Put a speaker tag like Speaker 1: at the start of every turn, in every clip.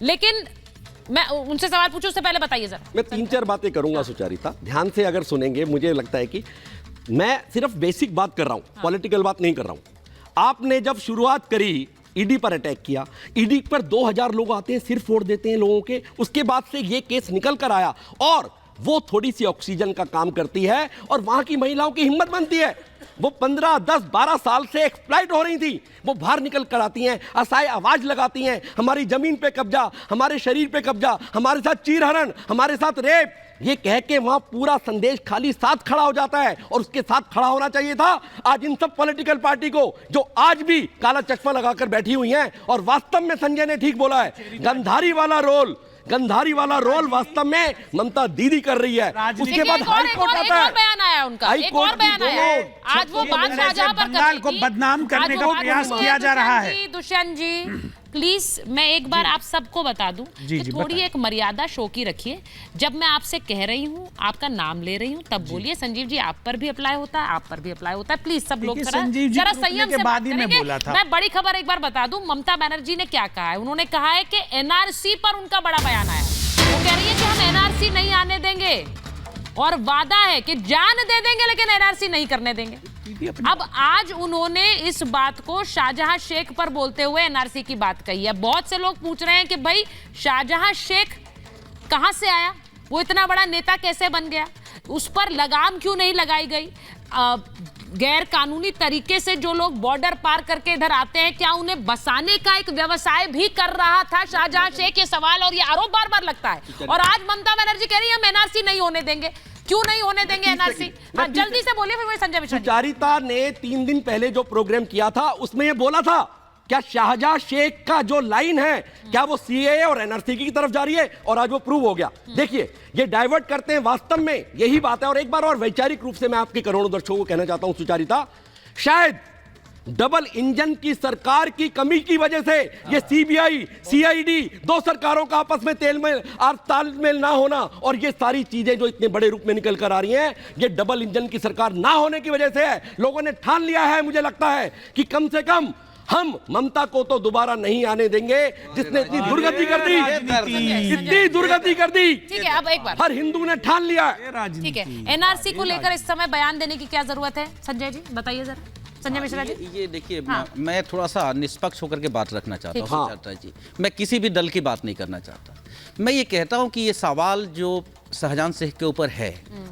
Speaker 1: लेकिन मैं उनसे सवाल पूछूं उससे पहले बताइए जरा।
Speaker 2: मैं 3-4 बातें करूंगा सुचारिता, ध्यान से अगर सुनेंगे मुझे लगता है कि मैं सिर्फ बेसिक बात कर रहा हूं, पॉलिटिकल बात नहीं कर रहा हूं। आपने जब शुरुआत करी ईडी पर अटैक किया, ईडी पर 2000 लोग आते हैं, सिर्फ वोट देते हैं लोगों के, उसके बाद से ये केस निकल कर आया और वो थोड़ी सी ऑक्सीजन का काम करती है और वहां की महिलाओं की हिम्मत बनती है। वो 15, 10, 12 साल से एक्सप्लॉइट हो रही थी, वो बाहर निकल कर आती हैं, असहाय आवाज लगाती हैं, हमारी जमीन पे कब्जा, हमारे शरीर पे कब्जा, हमारे साथ चीरहरण, हमारे साथ रेप, ये कह के वहां पूरा संदेश खाली साथ खड़ा हो जाता है। और उसके साथ खड़ा होना चाहिए था आज इन सब पॉलिटिकल पार्टी को जो आज भी काला चश्मा लगाकर बैठी हुई हैं। और वास्तव में संजय ने ठीक बोला है, गंधारी वाला रोल वास्तव में ममता दीदी कर रही है। उसके बाद हाई कोर्ट आता है,
Speaker 1: बयान आया उनका, एक और बयान आया। आज वो बात शाहजहां पर
Speaker 3: बंगाल को बदनाम करने का प्रयास किया जा रहा है।
Speaker 1: दुष्यंत जी प्लीज मैं एक बार आप सबको बता दूं कि थोड़ी एक मर्यादा शो की रखिए। जब मैं आपसे कह रही हूं, आपका नाम ले रही हूं, तब बोलिए। संजीव जी आप पर भी अप्लाई होता है, आप पर भी अप्लाई होता है। प्लीज सब लोग जरा संयम से बात करेंगे। मैं बड़ी खबर एक बार बता दूं, ममता बनर्जी ने क्या कहा है। उन्होंने कहा है कि एनआरसी पर उनका बड़ा बयान आया। वो कह रही है कि हम एनआरसी नहीं आने देंगे और वादा है कि जान दे देंगे लेकिन एनआरसी नहीं करने देंगे। अब आज उन्होंने इस बात को शाहजहां शेख पर बोलते हुए एनआरसी की बात कही है। बहुत से लोग पूछ रहे हैं कि भाई शाहजहां शेख कहां से आया, वो इतना बड़ा नेता कैसे बन गया, उस पर लगाम क्यों नहीं लगाई गई। गैर कानूनी तरीके से जो लोग बॉर्डर पार करके इधर आते हैं, क्या उन्हें बसाने का एक व्यवसाय भी कर रहा था शाहजहां शेख। ये सवाल और ये आरोप बार बार लगता है। और आज ममता बनर्जी कह रही है हम एनआरसी नहीं होने देंगे। क्यों नहीं होने देंगे एनआरसी? जल्दी से बोलिए, फिर वही संजय मिश्रा।
Speaker 2: सुचारिता ने 3 दिन पहले जो प्रोग्राम किया था उसमें ये बोला था, क्या शाहजहां शेख का जो लाइन है क्या वो सीएए और एनआरसी की तरफ जा रही है, और आज वो प्रूव हो गया। देखिए ये डाइवर्ट करते हैं, वास्तव में यही बात है। और एक बार और वैचारिक रूप से मैं आपके करोड़ों दर्शकों को कहना चाहता हूं सुचारिता, शायद डबल इंजन की सरकार की कमी की वजह से ये सीबीआई सीआईडी 2 सरकारों का आपस में तालमेल ना होना और ये सारी चीजें जो इतने बड़े रूप में निकल कर आ रही हैं, ये डबल इंजन की सरकार ना होने की वजह से है। लोगों ने ठान लिया है, मुझे लगता है कि कम से कम हम ममता को तो दोबारा नहीं आने देंगे जिसने इतनी दुर्गति कर दी, इतनी दुर्गति कर दी।
Speaker 1: ठीक है, अब एक बार
Speaker 2: हर हिंदू ने ठान लिया।
Speaker 1: ठीक है, एनआरसी को लेकर इस समय बयान देने की क्या जरूरत है, संजय जी बताइए जरा। संजय मिश्रा जी
Speaker 4: ये देखिए, मैं थोड़ा सा निष्पक्ष होकर के बात रखना चाहता हूँ सुचारिता जी। मैं किसी भी दल की बात नहीं करना चाहता। मैं ये कहता हूँ कि ये सवाल जो शाहजहां शेख के ऊपर है,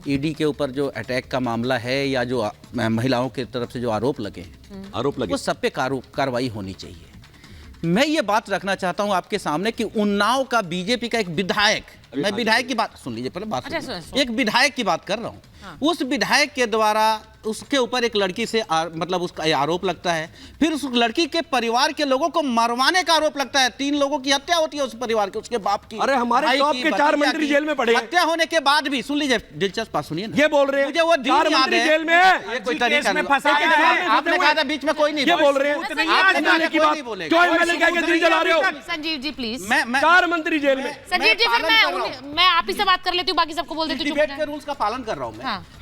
Speaker 4: ईडी के ऊपर जो अटैक का मामला है या जो महिलाओं की तरफ से जो आरोप लगे वो सब पे कार्रवाई होनी चाहिए। मैं ये बात रखना चाहता हूं आपके सामने कि उन्नाव का बीजेपी का एक विधायक, मैं विधायक की बात सुन लीजिए पहले, बात सुनिए। एक विधायक की बात कर रहा हूं। उस विधायक के द्वारा उसके ऊपर एक लड़की से मतलब उसका आरोप लगता है, फिर उस लड़की के परिवार के लोगों को मरवाने का आरोप लगता है। 3 लोगों की हत्या होती है उस परिवार के, उसके बाप की।
Speaker 2: अरे हमारे टॉप के 4 मंत्री जेल में पड़े हैं।
Speaker 4: हत्या होने के बाद भी, सुन लीजिए दिलचस्प बात सुनिए ना,
Speaker 2: ये बोल रहे हैं
Speaker 4: मुझे वो 4 मंत्री
Speaker 2: जेल में है।
Speaker 4: ये कोई तरीका नहीं, आपने कहा था बीच में कोई नहीं,
Speaker 2: ये बोल रहे हैं
Speaker 1: संजीव जी प्लीज।
Speaker 2: 4 मंत्री जेल में।
Speaker 1: संजीव जी फिर मैं आप ही से बात कर लेती हूँ, बाकी सबको बोल देती हूँ।
Speaker 4: डिबेट के रूल्स का पालन कर रहा हूँ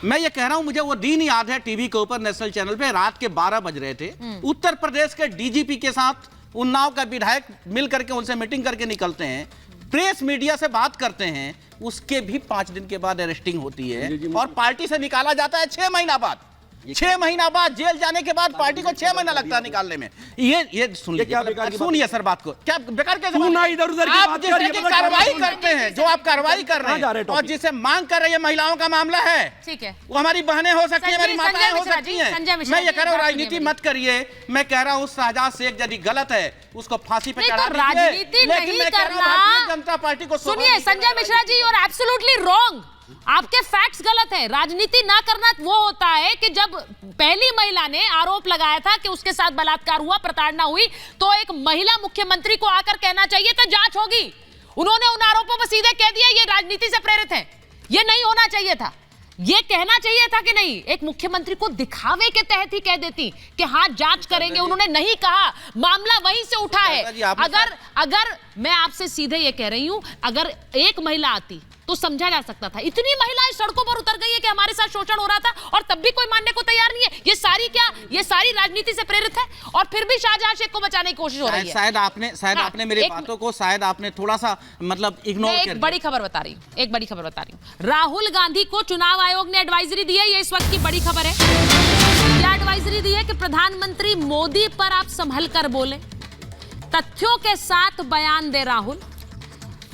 Speaker 4: मैं ये कह रहा हूँ, मुझे वो दिन याद है टीवी के ऊपर नेशनल चैनल पे रात के 12 बज रहे थे। उत्तर प्रदेश के डीजीपी के साथ उन्नाव का विधायक मिल करके उनसे मीटिंग करके निकलते हैं, प्रेस मीडिया से बात करते हैं, उसके भी 5 दिन के बाद अरेस्टिंग होती है और पार्टी से निकाला जाता है 6 महीना बाद। 6 महीना बाद जेल जाने के बाद पार्टी को 6 महीना लगता है निकालने में। ये सुनिए सर बात को, क्या बेकार के
Speaker 2: इधर-उधर की बात कर रही है,
Speaker 4: कार्रवाई करते हैं जो आप कार्रवाई कर रहे हैं और जिसे मांग कर रही है महिलाओं का मामला है,
Speaker 1: ठीक है,
Speaker 4: वो हमारी बहनें हो सकती है, हमारी माताएं हो सकती हैं। मैं ये कह रहा हूँ राजनीति मत करिए। मैं कह रहा हूँ शाहजहां शेख यदि गलत है उसको फांसी पे चढ़ा दीजिए,
Speaker 1: राजनीति नहीं करना।
Speaker 4: जनता पार्टी को
Speaker 1: सुनिए संजय मिश्रा जी, और एब्सोल्युटली रॉन्ग, आपके फैक्ट्स गलत हैं। राजनीति ना करना वो होता है कि जब पहली महिला ने आरोप लगाया था कि उसके साथ बलात्कार हुआ, प्रताड़ना हुई, तो एक महिला मुख्यमंत्री को आकर कहना चाहिए था जांच होगी। उन्होंने उन आरोपों पर सीधे कह दिया ये राजनीति से प्रेरित है। ये नहीं होना चाहिए था, ये कहना चाहिए था कि नहीं, एक मुख्यमंत्री को दिखावे के तहत ही कह देती कि हाँ जांच करेंगे। उन्होंने नहीं कहा, मामला वहीं से उठा है। अगर मैं आपसे सीधे ये कह रही हूं, अगर एक महिला आती तो समझा जा सकता था। इतनी महिलाएं सड़कों पर उतर गई है कि हमारे साथ शोषण हो रहा था और तब भी कोई मानने को तैयार नहीं है। ये सारी राजनीति से प्रेरित है और फिर भी शाहजहां शेख को बचाने की कोशिश हो रही है।
Speaker 4: शायद आपने मेरी बातों को शायद आपने थोड़ा सा मतलब इग्नोर कर दिया।
Speaker 1: एक बड़ी खबर बता रही हूं, राहुल गांधी को चुनाव आयोग ने एडवाइजरी दी है। ये इस वक्त की बड़ी खबर है। क्या एडवाइजरी दी है कि प्रधानमंत्री मोदी पर आप संभल कर बोले, तथ्यों के साथ बयान दे राहुल।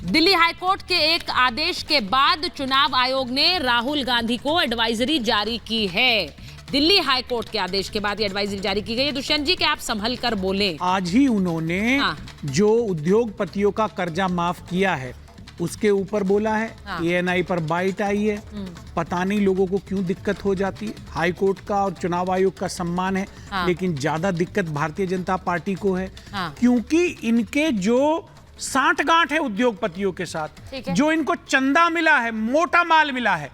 Speaker 1: दिल्ली हाईकोर्ट के एक आदेश के बाद चुनाव आयोग ने राहुल गांधी को एडवाइजरी जारी की है। दिल्ली हाईकोर्ट के आदेश के बाद ये एडवाइजरी जारी की गई है दुष्यंत जी कि आप संभल कर बोले।
Speaker 3: आज ही उन्होंने जो उद्योगपतियों का कर्जा माफ किया है उसके ऊपर बोला है। ANI पर बाइट आई है। पता नहीं लोगों को क्यों दिक्कत हो जाती है। हाई कोर्ट का और चुनाव आयोग का सम्मान है, लेकिन ज्यादा दिक्कत भारतीय जनता पार्टी को है, क्योंकि इनके जो सांठगांठ है उद्योगपतियों के साथ, जो इनको चंदा मिला है, मोटा माल मिला है,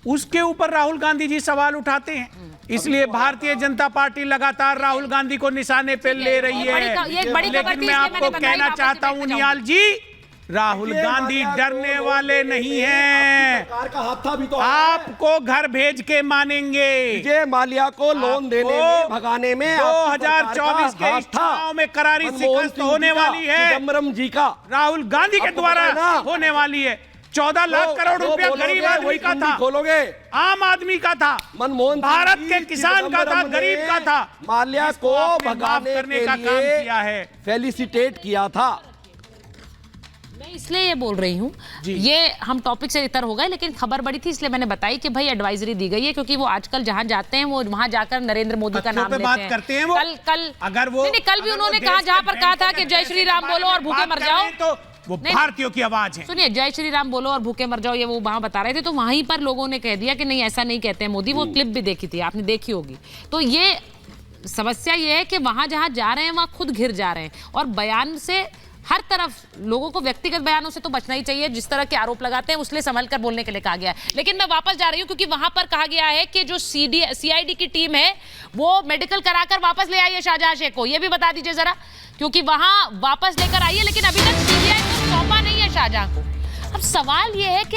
Speaker 3: उसके ऊपर राहुल गांधी जी सवाल उठाते हैं। इसलिए भारतीय जनता पार्टी लगातार राहुल गांधी को निशाने पे ले रही है। लेकिन मैं आपको कहना चाहता हूं निहाल जी, राहुल गांधी डरने वाले नहीं हैं।
Speaker 2: सरकार का हाथ था भी तो
Speaker 3: आपको घर भेज के मानेंगे।
Speaker 2: विजय माल्या को लोन देने में, भगाने में
Speaker 3: 2024 के चुनाव में करारी शिकस्त होने वाली है।
Speaker 2: चिदम्बरम जी का
Speaker 3: राहुल गांधी के द्वारा होने वाली है। 14 लाख करोड़ रुपया गरीब आदमी का था,
Speaker 2: खोलोगे,
Speaker 3: आम आदमी का था,
Speaker 2: मनमोहन
Speaker 3: भारत के किसान का था, गरीब का था।
Speaker 2: माल्या को भगाने
Speaker 3: करने का काम किया है,
Speaker 2: फेलिसिटेट किया था।
Speaker 1: मैं इसलिए ये बोल रही हूँ, ये हम टॉपिक से इतर हो गए, लेकिन खबर बड़ी थी इसलिए मैंने बताई कि भाई एडवाइजरी दी गई है, क्योंकि वो आजकल जहां जाते हैं वो वहां जाकर नरेंद्र मोदी का नाम लेते हैं।
Speaker 3: करते हैं वो।
Speaker 1: कल
Speaker 3: अगर वो
Speaker 1: कल भी उन्होंने कहा, जहां पर कहा था कि जय श्री राम बोलो और भूखे मर जाओ,
Speaker 3: तो वो भारतीयों की आवाज है।
Speaker 1: सुनिए, जय श्री राम बोलो और भूखे मर जाओ, ये वो वहां बता रहे थे, तो वहीं पर लोगों ने कह दिया कि नहीं ऐसा नहीं कहते हैं मोदी। वो क्लिप भी देखी थी, आपने देखी होगी। तो ये समस्या ये है कि वहां जहां जा रहे हैं वहां खुद घिर जा रहे हैं, और बयान से हर तरफ लोगों को व्यक्तिगत बयानों से तो बचना ही चाहिए। जिस तरह के आरोप लगाते हैं उसलिए संभल कर बोलने के लिए कहा गया है। लेकिन मैं वापस जा रही हूं, क्योंकि वहां पर कहा गया है कि जो CID की टीम है वो मेडिकल कराकर वापस ले आई है शाहजहां शेख को। ये भी बता दीजिए जरा, क्योंकि वहां वापस लेकर आई है, लेकिन अभी तक CBI को सौंपा नहीं है शाहजहां को। अब सवाल ये है कि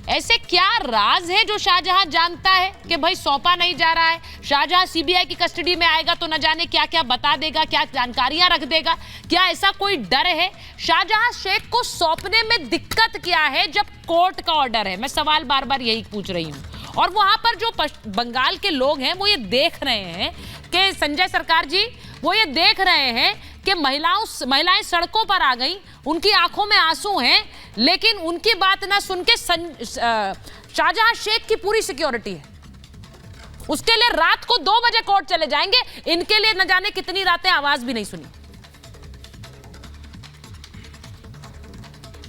Speaker 1: ऐसे क्या राज है जो शाहजहां जानता है कि भाई सौंपा नहीं जा रहा है। शाहजहां CBI की कस्टडी में आएगा तो न जाने क्या क्या बता देगा, क्या जानकारियां रख देगा। क्या ऐसा कोई डर है? शाहजहां शेख को सौंपने में दिक्कत क्या है जब कोर्ट का ऑर्डर है? मैं सवाल बार बार यही पूछ रही हूं। और वहां पर जो बंगाल के लोग हैं वो ये देख रहे हैं कि संजय सरकार जी, वो ये देख रहे हैं कि महिलाएं सड़कों पर आ गई, उनकी आंखों में आंसू हैं, लेकिन उनकी बात ना सुन के शाहजहां शेख की पूरी सिक्योरिटी है। उसके लिए रात को 2 बजे कोर्ट चले जाएंगे। इनके लिए न जाने कितनी रातें आवाज भी नहीं सुनी।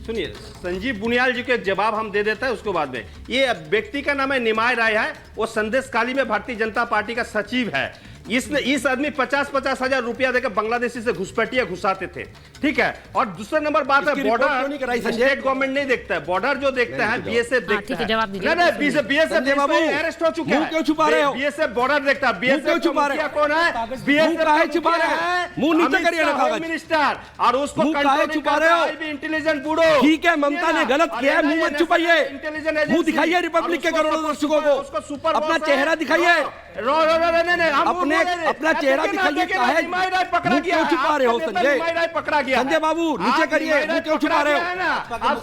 Speaker 5: सुनिए, संजीव बुनियाल जी के जवाब हम दे देते हैं उसके बाद में। ये व्यक्ति का नाम है निमाय राय है, वो संदेशकाली में भारतीय जनता पार्टी का सचिव है। इस आदमी 50-50 हजार रुपया देकर बांग्लादेशी से घुसपैठिया घुसाते थे, ठीक है। और दूसरा नंबर बात है, बॉर्डर स्टेट गवर्नमेंट नहीं देखता है, बॉर्डर जो देखता है BSF देखता है। BSF अरेस्ट हो चुका है।
Speaker 2: क्यों छुपा रहे हो?
Speaker 5: BSF बॉर्डर देखता है। BSF
Speaker 2: छुपा रहे हो?
Speaker 5: कौन है? BSF
Speaker 2: छुपा रहे हैं, मुंह नीचे करिए ना कागज
Speaker 5: मिनिस्टर, और उसको
Speaker 2: छुपा रहे हो?
Speaker 5: Intelligence bureau.
Speaker 2: ठीक है, ममता ने गलत किया है, मुंह मत छुपाइए, मुंह दिखाइए रिपब्लिक के करोड़ों दर्शकों को, अपना चेहरा दिखाइए, अपना चेहरा दिखाइए। क्यों छुपा रहे हो संजय? संजय बाबू नीचे करिए, मुंह क्यों छुपा रहे हो?